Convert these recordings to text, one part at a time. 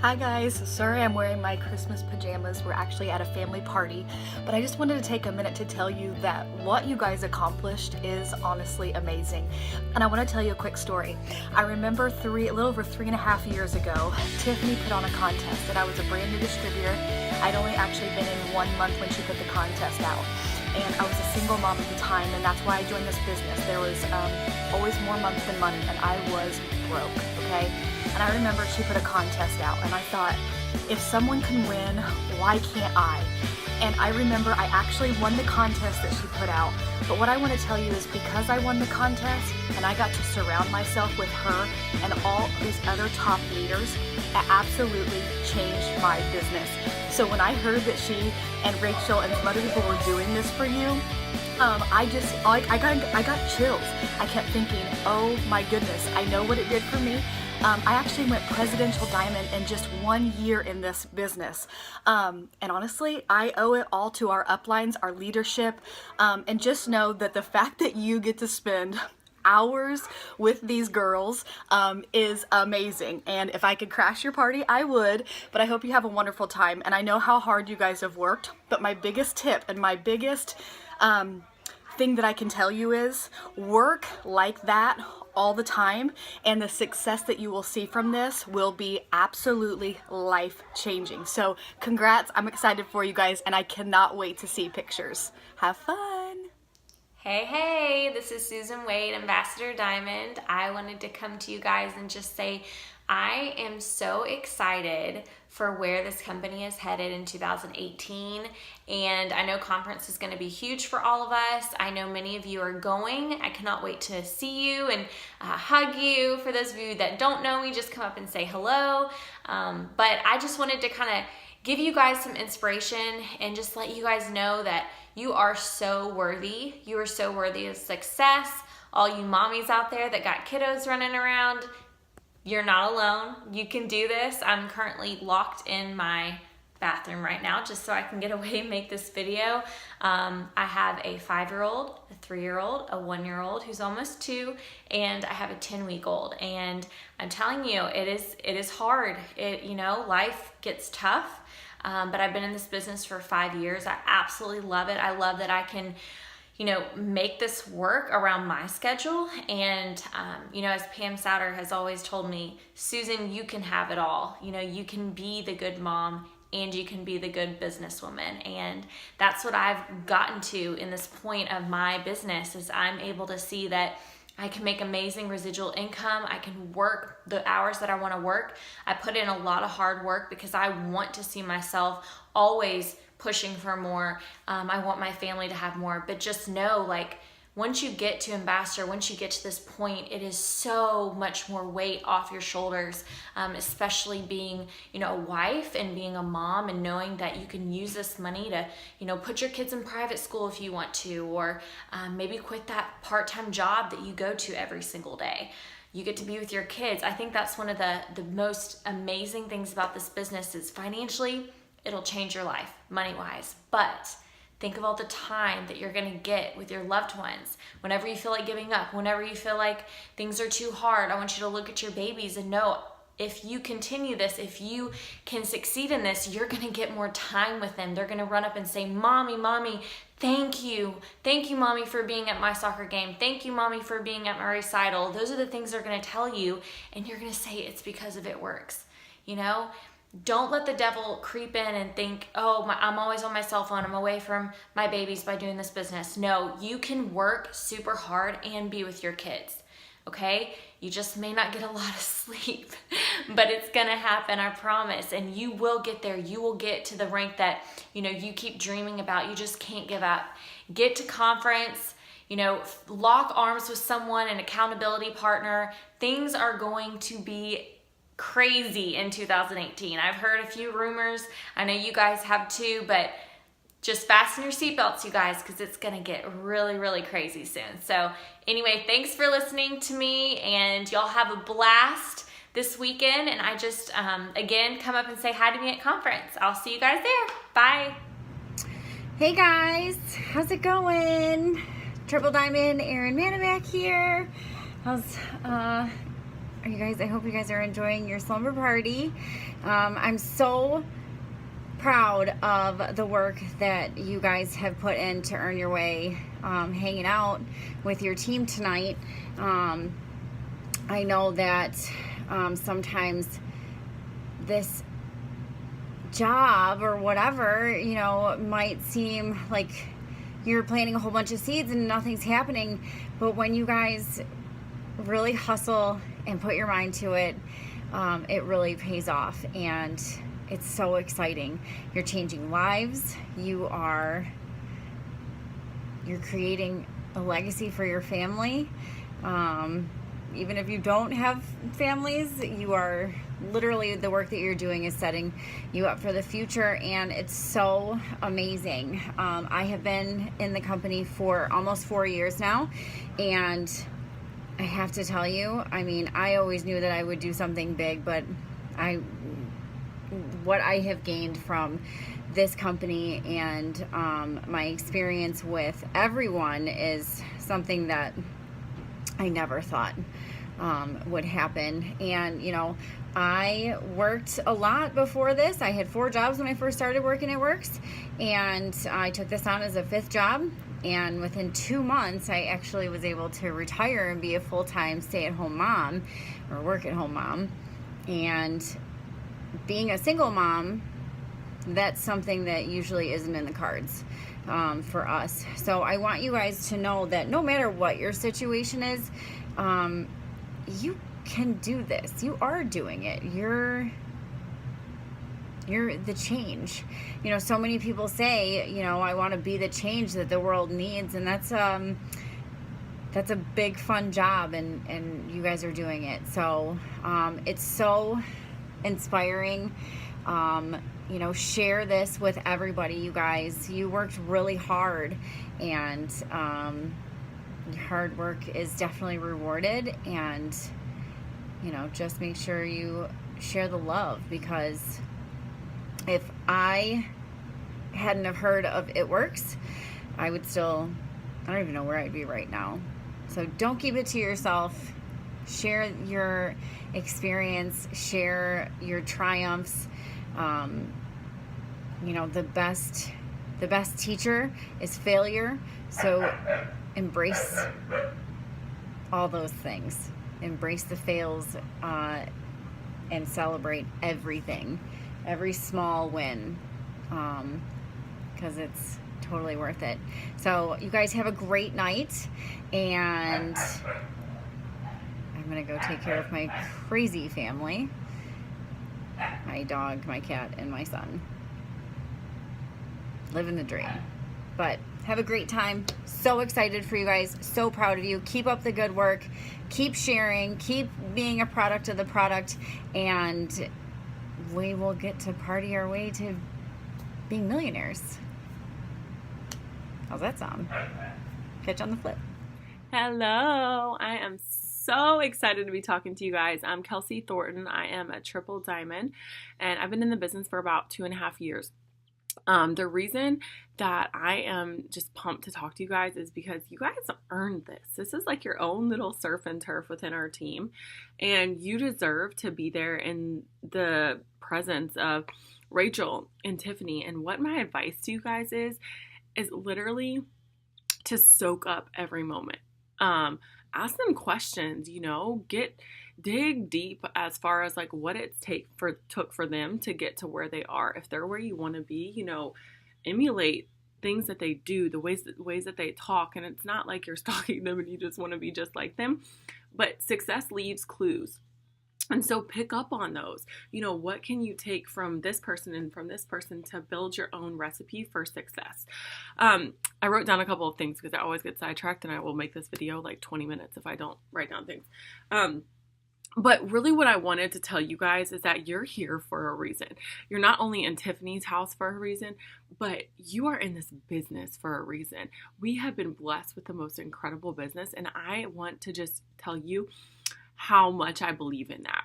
Hi guys, sorry I'm wearing my Christmas pajamas. We're actually at a family party, but I just wanted to take a minute to tell you that what you guys accomplished is honestly amazing. And I want to tell you a quick story. I remember a little over 3.5 years ago, Tiffany put on a contest and I was a brand new distributor. I'd only actually been in 1 month when she put the contest out. And I was a single mom at the time, and that's why I joined this business. There was always more months than money, and I was broke, okay? And I remember she put a contest out, and I thought, if someone can win, why can't I? And I remember I actually won the contest that she put out. But what I want to tell you is because I won the contest and I got to surround myself with her and all these other top leaders, it absolutely changed my business. So when I heard that she and Rachel and some other people were doing this for you, I got chills. I kept thinking, oh my goodness, I know what it did for me. I actually went Presidential Diamond in just 1 year in this business. And honestly, I owe it all to our uplines, our leadership, and just know that the fact that you get to spend hours with these girls is amazing. And if I could crash your party, I would, but I hope you have a wonderful time. And I know how hard you guys have worked, but my biggest tip and my biggest thing that I can tell you is work like that all the time, and the success that you will see from this will be absolutely life-changing. So congrats, I'm excited for you guys, and I cannot wait to see pictures. Have fun! Hey, this is Susan Wade, Ambassador Diamond. I wanted to come to you guys and just say I am so excited for where this company is headed in 2018, and I know conference is going to be huge for all of us. I know many of you are going. I cannot wait to see you and hug you. For those of you that don't know me, just come up and say hello. But I just wanted to kind of give you guys some inspiration and just let you guys know that you are so worthy. You are so worthy of success. All you mommies out there that got kiddos running around, you're not alone. You can do this. I'm currently locked in my bathroom right now just so I can get away and make this video. I have a 5-year-old, a 3-year-old, a 1-year-old who's almost 2, and I have a 10-week-old. And I'm telling you, it is hard. Life gets tough. But I've been in this business for 5 years. I absolutely love it. I love that I can, make this work around my schedule. And, as Pam Souter has always told me, Susan, you can have it all. You can be the good mom and you can be the good businesswoman. And that's what I've gotten to in this point of my business, is I'm able to see that I can make amazing residual income. I can work the hours that I want to work. I put in a lot of hard work because I want to see myself always pushing for more. I want my family to have more. But just know, once you get to Ambassador, once you get to this point, it is so much more weight off your shoulders, especially being, a wife and being a mom, and knowing that you can use this money to, put your kids in private school if you want to, or maybe quit that part-time job that you go to every single day. You get to be with your kids. I think that's one of the most amazing things about this business is financially, it'll change your life, money-wise, but think of all the time that you're gonna get with your loved ones. Whenever you feel like giving up, whenever you feel like things are too hard, I want you to look at your babies and know, if you continue this, if you can succeed in this, you're gonna get more time with them. They're gonna run up and say, Mommy, thank you. Thank you, Mommy, for being at my soccer game. Thank you, Mommy, for being at my recital. Those are the things they're gonna tell you, and you're gonna say it's because of it works, Don't let the devil creep in and think, I'm always on my cell phone, I'm away from my babies by doing this business. No, you can work super hard and be with your kids, okay? You just may not get a lot of sleep, but it's gonna happen, I promise. And you will get there. You will get to the rank that, you keep dreaming about. You just can't give up. Get to conference, lock arms with someone, an accountability partner. Things are going to be crazy in 2018. I've heard a few rumors. I know you guys have too, but just fasten your seatbelts, you guys, because it's gonna get really, really crazy soon. So anyway, thanks for listening to me, and y'all have a blast this weekend. And I just, again, come up and say hi to me at conference. I'll see you guys there. Bye. Hey guys, how's it going? Triple Diamond Erin Manovac here. How's You guys, I hope you guys are enjoying your slumber party. I'm so proud of the work that you guys have put in to earn your way, hanging out with your team tonight. I know that sometimes this job or whatever, might seem like you're planting a whole bunch of seeds and nothing's happening. But when you guys really hustle and put your mind to it, it really pays off, and it's so exciting. You're changing lives. You're creating a legacy for your family. Even if you don't have families, you are literally, the work that you're doing is setting you up for the future, and it's so amazing. I have been in the company for almost 4 years now, and I have to tell you, I always knew that I would do something big, but what I have gained from this company and my experience with everyone is something that I never thought would happen. And I worked a lot before this. I had 4 jobs when I first started working at Works, and I took this on as a 5th job. And within 2 months, I actually was able to retire and be a full-time stay-at-home mom, or work-at-home mom. And being a single mom, that's something that usually isn't in the cards for us. So I want you guys to know that no matter what your situation is, you can do this. You are doing it. You're the change. So many people say, I want to be the change that the world needs, and that's a big fun job, and you guys are doing it. So it's so inspiring. Share this with everybody, you guys. You worked really hard, and your hard work is definitely rewarded, and just make sure you share the love, because if I hadn't have heard of It Works, I don't even know where I'd be right now. So don't keep it to yourself. Share your experience, share your triumphs. The best teacher is failure. So embrace all those things. Embrace the fails, and celebrate everything. Every small win, because it's totally worth it. So you guys have a great night, and I'm gonna go take care of my crazy family, my dog, my cat, and my son. Living the dream. But have a great time. So excited for you guys. So proud of you. Keep up the good work. Keep sharing. Keep being a product of the product, and we will get to party our way to being millionaires. How's that sound? Catch on the flip. Hello, I am so excited to be talking to you guys. I'm Kelsey Thornton. I am a triple diamond, and I've been in the business for about 2.5 years. The reason that I am just pumped to talk to you guys is because you guys earned this. This is like your own little surf and turf within our team, and you deserve to be there in the presence of Rachel and Tiffany. And what my advice to you guys is literally to soak up every moment. Ask them questions, dig deep as far as like what it took for them to get to where they are. If they're where you want to be, emulate things that they do, the ways that they talk. And it's not like you're stalking them and you just want to be just like them, but success leaves clues. And so pick up on those. What can you take from this person and from this person to build your own recipe for success? I wrote down a couple of things because I always get sidetracked, and I will make this video like 20 minutes if I don't write down things. But really what I wanted to tell you guys is that you're here for a reason. You're not only in Tiffany's house for a reason, but you are in this business for a reason. We have been blessed with the most incredible business, and I want to just tell you how much I believe in that.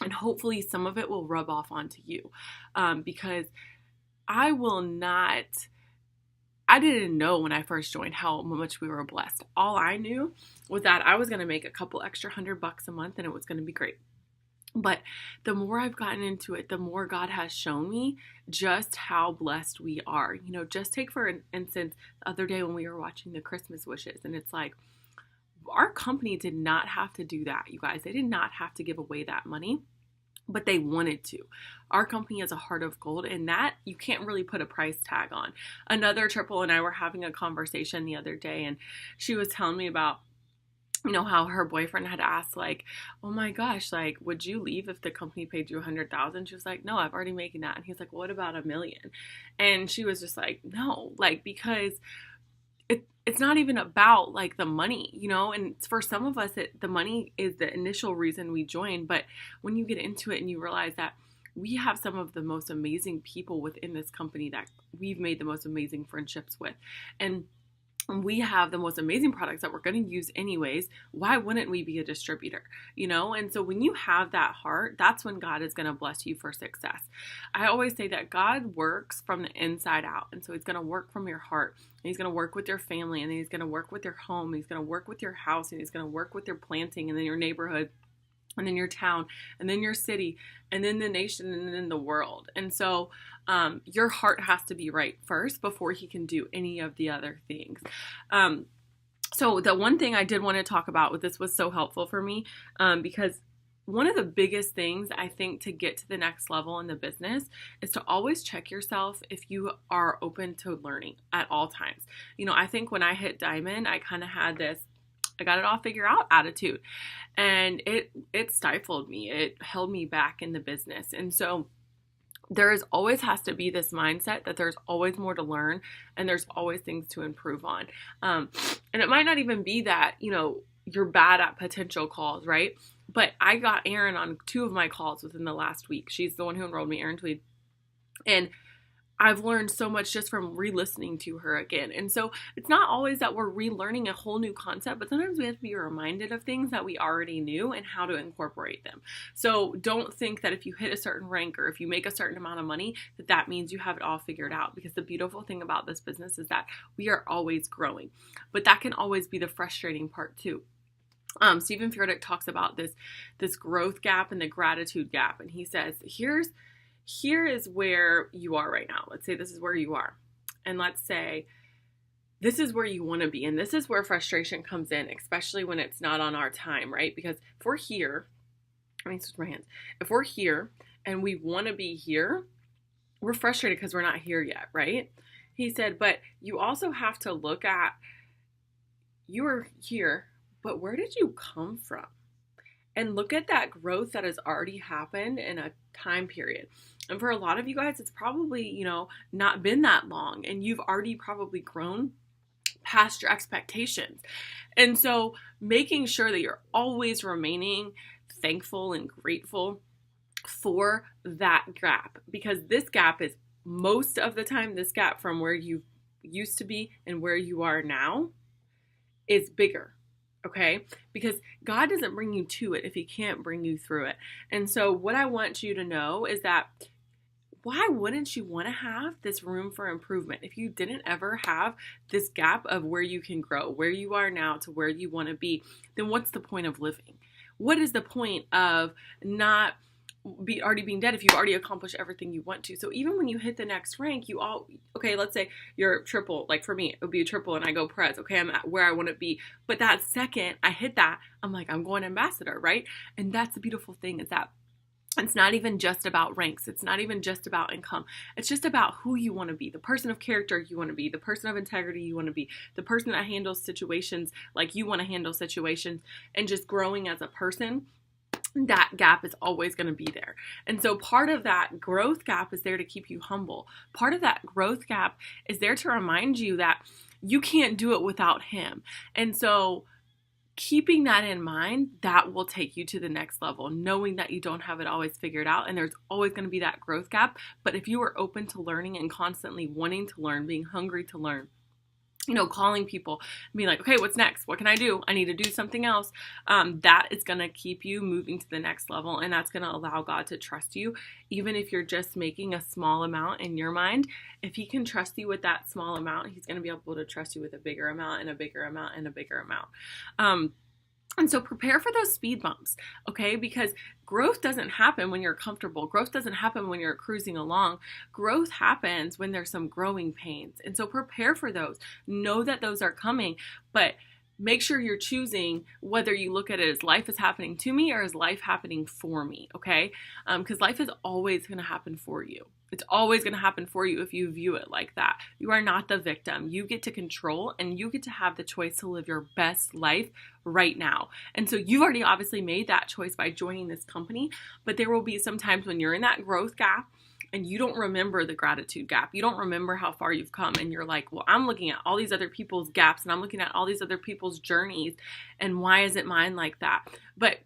And hopefully some of it will rub off onto you, because I will not I didn't know when I first joined how much we were blessed. All I knew was that I was going to make a couple extra $100 a month and it was going to be great. But the more I've gotten into it, the more God has shown me just how blessed we are. You know, just take for instance, the other day when we were watching the Christmas wishes, and it's like, our company did not have to do that, you guys. They did not have to give away that money, but they wanted to. Our company has a heart of gold, and that you can't really put a price tag on. Another triple and I were having a conversation the other day, and she was telling me about, you know, how her boyfriend had asked, like, oh my gosh, like, would you leave if the company paid you $100,000? She was like, no, I've already making that. And he's like, what about $1 million? And she was just like, no, like, because it's not even about like the money, you know, and for some of us, the money is the initial reason we join. But when you get into it and you realize that we have some of the most amazing people within this company that we've made the most amazing friendships with, and we have the most amazing products that we're going to use anyways, why wouldn't we be a distributor, you know? And so when you have that heart, that's when God is going to bless you for success. I always say that God works from the inside out. And so he's going to work from your heart, and he's going to work with your family, and then he's going to work with your home, and he's going to work with your house, and he's going to work with your planting, and then your neighborhood, and then your town, and then your city, and then the nation, and then the world. And so your heart has to be right first before he can do any of the other things. So the one thing I did want to talk about with this was so helpful for me, because one of the biggest things I think to get to the next level in the business is to always check yourself if you are open to learning at all times. You know, I think when I hit Diamond, I kind of had this, I got it all figured out attitude, and it stifled me. It held me back in the business. And so there always has to be this mindset that there's always more to learn and there's always things to improve on. And it might not even be that, you know, you're bad at potential calls, right? But I got Erin on 2 of my calls within the last week. She's the one who enrolled me, Erin Tweed. And I've learned so much just from re-listening to her again. And so it's not always that we're relearning a whole new concept, but sometimes we have to be reminded of things that we already knew and how to incorporate them. So don't think that if you hit a certain rank or if you make a certain amount of money, that means you have it all figured out. Because the beautiful thing about this business is that we are always growing. But that can always be the frustrating part too. Stephen Furtick talks about this growth gap and the gratitude gap. And he says, here is where you are right now. Let's say this is where you are. And let's say this is where you want to be. And this is where frustration comes in, especially when it's not on our time, right? Because if we're here, let me switch my hands. If we're here and we want to be here, we're frustrated because we're not here yet, right? He said, but you also have to look at, you are here, but where did you come from? And look at that growth that has already happened in a time period. And for a lot of you guys, it's probably, you know, not been that long, and you've already probably grown past your expectations. And so making sure that you're always remaining thankful and grateful for that gap, because this gap is most of the time, this gap from where you used to be and where you are now is bigger. Okay? Because God doesn't bring you to it if he can't bring you through it. And so what I want you to know is that why wouldn't you want to have this room for improvement? If you didn't ever have this gap of where you can grow, where you are now to where you want to be, then what's the point of living? What is the point of not already being dead if you've already accomplished everything you want to? So even when you hit the next rank, okay, let's say you're triple, like for me, it would be a triple and I go Prez. Okay, I'm at where I want to be. But that second I hit that, I'm like, I'm going ambassador, right? And that's the beautiful thing is that it's not even just about ranks. It's not even just about income. It's just about who you want to be, the person of character you want to be, the person of integrity you want to be, the person that handles situations like you want to handle situations, and just growing as a person. That gap is always going to be there. And so part of that growth gap is there to keep you humble. Part of that growth gap is there to remind you that you can't do it without him. And so keeping that in mind, that will take you to the next level, knowing that you don't have it always figured out and there's always going to be that growth gap. But if you are open to learning and constantly wanting to learn, being hungry to learn, calling people and being like, okay, what's next? What can I do? I need to do something else. That is going to keep you moving to the next level. And that's going to allow God to trust you. Even if you're just making a small amount in your mind, if he can trust you with that small amount, he's going to be able to trust you with a bigger amount and a bigger amount and a bigger amount. And so prepare for those speed bumps, okay? Because growth doesn't happen when you're comfortable. Growth doesn't happen when you're cruising along. Growth happens when there's some growing pains. And so prepare for those. Know that those are coming, but make sure you're choosing whether you look at it as life is happening to me or is life happening for me, okay? Because life is always going to happen for you. It's always going to happen for you if you view it like that. You are not the victim. You get to control and you get to have the choice to live your best life right now. And so you've already obviously made that choice by joining this company, but there will be some times when you're in that growth gap and you don't remember the gratitude gap. You don't remember how far you've come. And you're like, well, I'm looking at all these other people's gaps and I'm looking at all these other people's journeys. And why isn't mine like that? But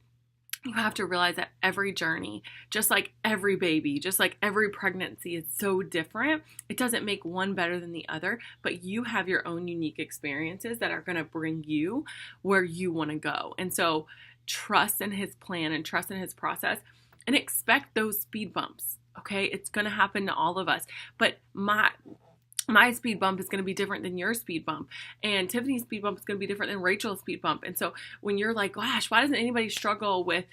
you have to realize that every journey, just like every baby, just like every pregnancy is so different. It doesn't make one better than the other, but you have your own unique experiences that are going to bring you where you want to go. And so trust in his plan and trust in his process and expect those speed bumps. Okay, it's going to happen to all of us, but my speed bump is going to be different than your speed bump, and Tiffany's speed bump is going to be different than Rachel's speed bump. And so when you're like, gosh, why doesn't anybody struggle with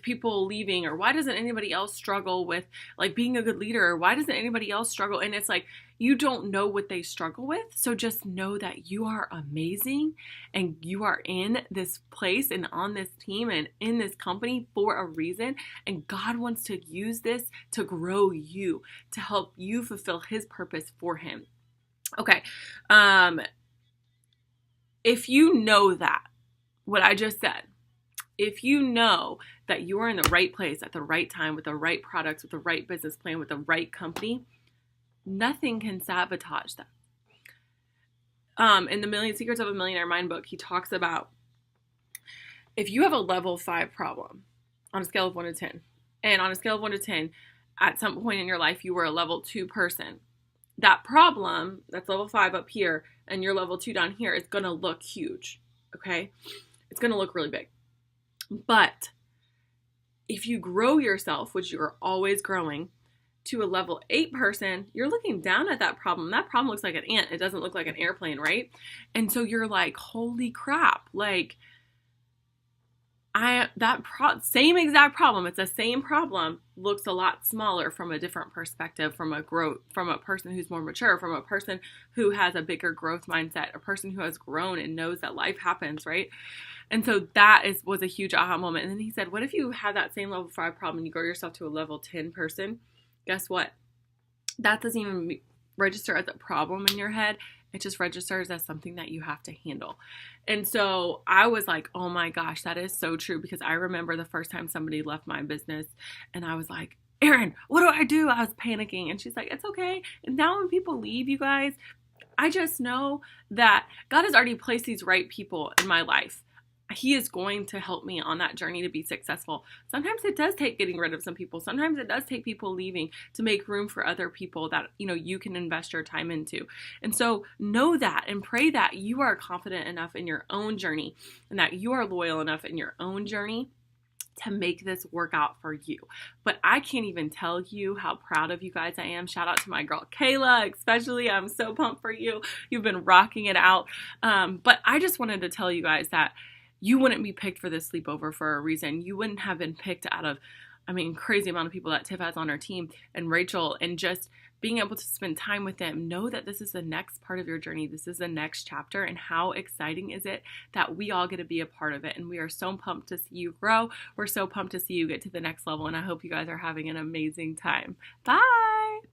people leaving, or why doesn't anybody else struggle with like being a good leader, or why doesn't anybody else struggle? And it's like, you don't know what they struggle with. So just know that you are amazing and you are in this place and on this team and in this company for a reason. And God wants to use this to grow you, to help you fulfill his purpose for him. Okay. If you know that, what I just said, if you know that you are in the right place at the right time with the right products, with the right business plan, with the right company, nothing can sabotage that. In the Secrets of a Millionaire Mind book, he talks about if you have a level 5 problem on a scale of 1 to 10, and on a scale of 1 to 10, at some point in your life, you were a level 2 person. That problem, that's level 5 up here, and your level 2 down here, is going to look huge, okay? It's going to look really big. But if you grow yourself, which you're always growing, to a level 8 person, you're looking down at that problem. That problem looks like an ant. It doesn't look like an airplane, right? And so you're like, holy crap, like, same exact problem. It's the same problem, looks a lot smaller from a different perspective, from a person who's more mature, from a person who has a bigger growth mindset, a person who has grown and knows that life happens, right? And so that was a huge aha moment. And then he said, what if you have that same level 5 problem and you grow yourself to a level 10 person? Guess what? That doesn't even register as a problem in your head. It just registers as something that you have to handle. And so I was like, oh my gosh, that is so true. Because I remember the first time somebody left my business and I was like, Erin, what do I do? I was panicking. And she's like, it's okay. And now when people leave, you guys, I just know that God has already placed these right people in my life. He is going to help me on that journey to be successful. Sometimes it does take getting rid of some people. Sometimes it does take people leaving to make room for other people that, you can invest your time into. And so know that and pray that you are confident enough in your own journey and that you are loyal enough in your own journey to make this work out for you. But I can't even tell you how proud of you guys I am. Shout out to my girl Kayla, especially. I'm so pumped for you. You've been rocking it out. But I just wanted to tell you guys that you wouldn't be picked for this sleepover for a reason. You wouldn't have been picked out of, crazy amount of people that Tiff has on her team and Rachel, and just being able to spend time with them. Know that this is the next part of your journey. This is the next chapter, and how exciting is it that we all get to be a part of it. And we are so pumped to see you grow. We're so pumped to see you get to the next level, and I hope you guys are having an amazing time. Bye.